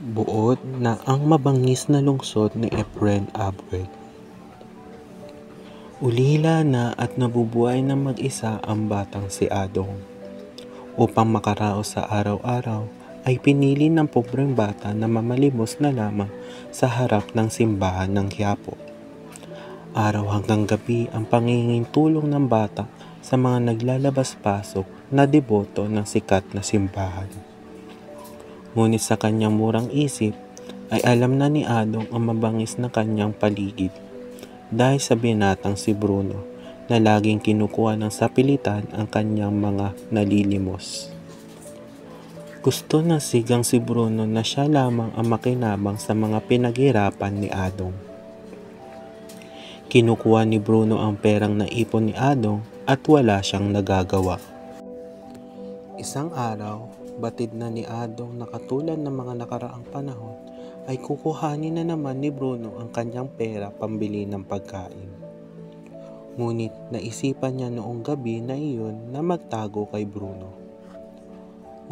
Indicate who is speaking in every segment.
Speaker 1: Buod na ang mabangis na lungsod ni Efren Abuel. Ulila na at nabubuhay ng mag-isa ang batang si Adong. Upang makaraos sa araw-araw, ay pinili ng pobreng bata na mamalimos na lamang sa harap ng simbahan ng Quiapo. Araw hanggang gabi ang pangingin tulong ng bata sa mga naglalabas-pasok na deboto ng sikat na simbahan. Ngunit sa kanyang murang isip ay alam na ni Adong ang mabangis na kanyang paligid dahil sa binatang si Bruno na laging kinukuha ng sapilitan ang kanyang mga nalilimos. Gusto ng sigang si Bruno na siya lamang ang makinabang sa mga pinaghirapan ni Adong. Kinukuha ni Bruno ang perang naipon ni Adong at wala siyang nagagawa. Isang araw, batid na ni Adong na katulad ng mga nakaraang panahon ay kukuhanin na naman ni Bruno ang kanyang pera pambili ng pagkain. Ngunit naisipan niya noong gabi na iyon na magtago kay Bruno.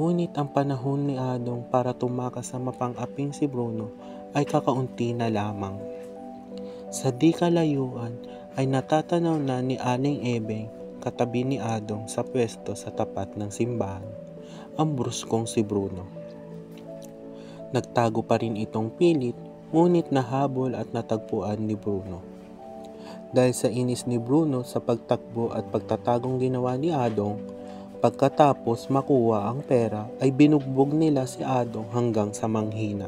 Speaker 1: Ngunit ang panahon ni Adong para tumakas sa mapang-aping si Bruno ay kakaunti na lamang. Sa di kalayuan ay natatanaw na ni Aling Ebeng katabi ni Adong sa pwesto sa tapat ng simbahan ang bruskong si Bruno. Nagtago pa rin itong pilit, ngunit nahabol at natagpuan ni Bruno. Dahil sa inis ni Bruno sa pagtakbo at pagtatagong ginawa ni Adong, pagkatapos makuha ang pera ay binugbog nila si Adong hanggang sa manghina.